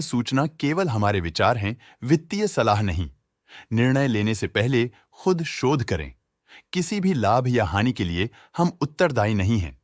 सूचना केवल हमारे विचार हैं, वित्तीय सलाह नहीं। निर्णय लेने से पहले खुद शोध करें। किसी भी लाभ या हानि के लिए हम उत्तरदायी नहीं हैं।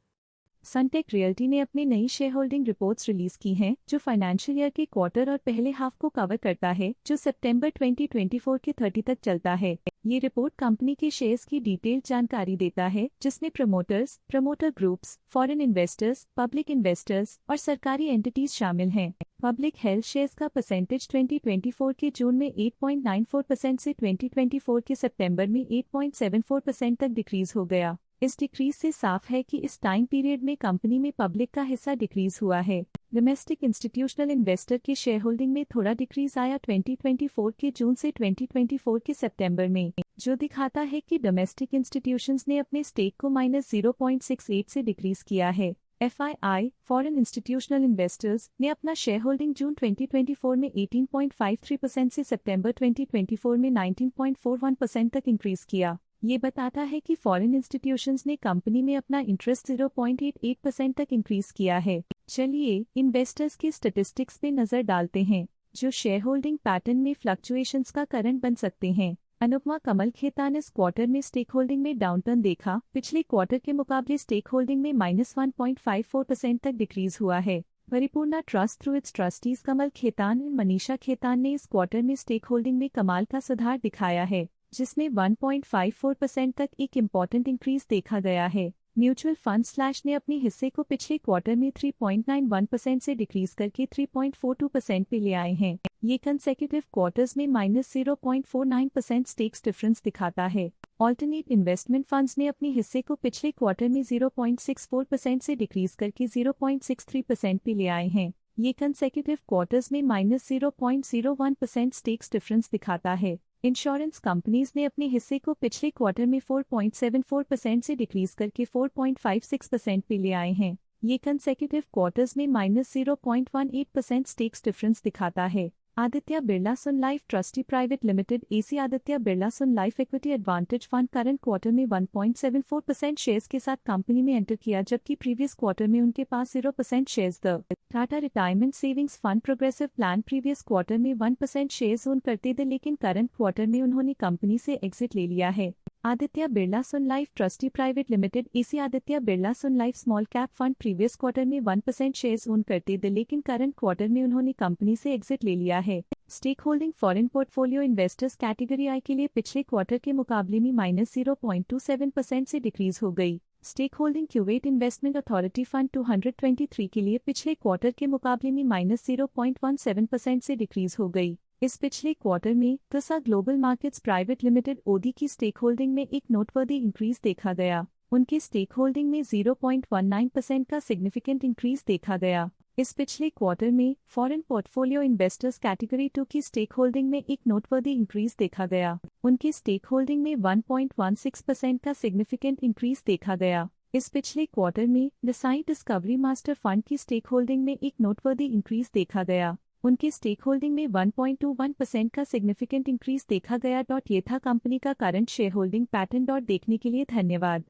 सनटेक रियल्टी ने अपनी नई शेयर होल्डिंग रिपोर्ट्स रिलीज की हैं, जो फाइनेंशियल ईयर के क्वार्टर और पहले हाफ को कवर करता है, जो सितंबर 2024 के 30 तक चलता है। ये रिपोर्ट कंपनी के शेयर्स की डिटेल्ड जानकारी देता है, जिसमें promoters, promoter groups, foreign investors, public investors और सरकारी एंटिटीज शामिल हैं। पब्लिक हेल्थ शेयर्स का परसेंटेज 2024 के जून में 8.94% से 2024 के सितंबर में 8.74% तक डिक्रीज हो गया। इस डिक्रीज से साफ है कि इस टाइम पीरियड में कंपनी में पब्लिक का हिस्सा डिक्रीज हुआ है। डोमेस्टिक इंस्टीट्यूशनल इन्वेस्टर के शेयर होल्डिंग में थोड़ा डिक्रीज आया 2024 के जून से 2024 के सितंबर में, जो दिखाता है कि डोमेस्टिक इंस्टीट्यूशंस ने अपने स्टेक को -0.68 से डिक्रीज किया है। FII फॉरेन इंस्टीट्यूशनल इन्वेस्टर्स ने अपना शेयर होल्डिंग जून 2024 में 18.53% से सितंबर 2024 में 19.41% तक इंक्रीज किया। ये बताता है कि फॉरेन इंस्टीट्यूशंस ने कंपनी में अपना इंटरेस्ट 0.88% तक इंक्रीज किया है। चलिए इन्वेस्टर्स के स्टैटिस्टिक्स पे नजर डालते हैं, जो शेयर होल्डिंग पैटर्न में फ्लक्चुएशंस का कारण बन सकते हैं। अनुपमा कमल खेतान इस क्वार्टर में स्टेक होल्डिंग में डाउनटर्न देखा। पिछले क्वार्टर के मुकाबले स्टेक होल्डिंग में -1.54% तक डिक्रीज हुआ है। परिपूर्णा ट्रस्ट थ्रू इट्स ट्रस्टीज कमल खेतान और मनीषा खेतान ने इस क्वार्टर में स्टेक होल्डिंग में कमाल का सुधार दिखाया है, जिसमें 1.54% तक एक इम्पॉर्टेंट इंक्रीज देखा गया है। म्यूचुअल फंड स्लैश ने अपने हिस्से को पिछले क्वार्टर में 3.91% से डिक्रीज करके 3.42% पे ले आए हैं। ये कंसेक्यूटिव क्वार्टर्स में -0.49% स्टेक्स डिफरेंस दिखाता है। ऑल्टरनेट इन्वेस्टमेंट फंड्स ने अपने हिस्से को पिछले क्वार्टर में 0.64% से डिक्रीज करके 0.63% पे ले आए हैं। ये कंसेक्यूटिव क्वार्टर्स में -0.01% स्टेक्स डिफरेंस दिखाता है। इंश्योरेंस कंपनीज ने अपने हिस्से को पिछले क्वार्टर में 4.74% से डिक्रीज करके 4.56% पे ले आए हैं। ये कंसेक्यूटिव क्वार्टर्स में -0.18% स्टेक्स डिफरेंस दिखाता है। Aditya Birla Sun Life trustee private limited AC Aditya Birla Sun Life equity advantage fund current quarter में 1.74% शेयर्स के साथ कंपनी में एंटर किया, जबकि प्रीवियस क्वार्टर में उनके पास 0% shares the Tata retirement savings fund progressive plan previous quarter में 1% शेयर्स ओन करते थे, लेकिन करंट क्वार्टर में उन्होंने कंपनी से एग्जिट ले लिया है। Aditya Birla Sun Life trustee private limited AC Aditya Birla Sun Life small cap fund previous quarter में 1% शेयर्स ओन करते थे, लेकिन करंट क्वार्टर में उन्होंने कंपनी से एग्जिट ले लिया है। Stake holding foreign portfolio investors category I के लिए पिछले क्वार्टर के मुकाबले में -0.27% से डिक्रीज हो गई। Stake holding Kuwait investment authority fund 223 के लिए पिछले क्वार्टर के मुकाबले में -0.17% से डिक्रीज हो गई। इस पिछले क्वार्टर में तसा global markets private limited OD की स्टेक होल्डिंग में एक नोटवर्दी इंक्रीज देखा गया। उनके स्टेक होल्डिंग में 0.19% का सिग्निफिकेंट इंक्रीज देखा गया। इस पिछले क्वार्टर में फॉरेन पोर्टफोलियो इन्वेस्टर्स कैटेगरी 2 की स्टेक होल्डिंग में एक नोटवर्दी इंक्रीज देखा गया। उनकी स्टेक होल्डिंग में 1.16% का सिग्निफिकेंट इंक्रीज देखा गया। इस पिछले क्वार्टर में डिसाइड डिस्कवरी मास्टर फंड की स्टेक होल्डिंग में एक नोटवर्दी इंक्रीज देखा गया। उनकी स्टेक होल्डिंग में 1.21% का सिग्निफिकेंट इंक्रीज देखा गया। ये था कंपनी का करंट शेयर होल्डिंग पैटर्न। देखने के लिए धन्यवाद।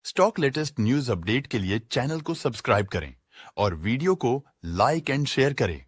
स्टॉक लेटेस्ट न्यूज अपडेट के लिए चैनल को सब्सक्राइब करें और वीडियो को लाइक एंड शेयर करें।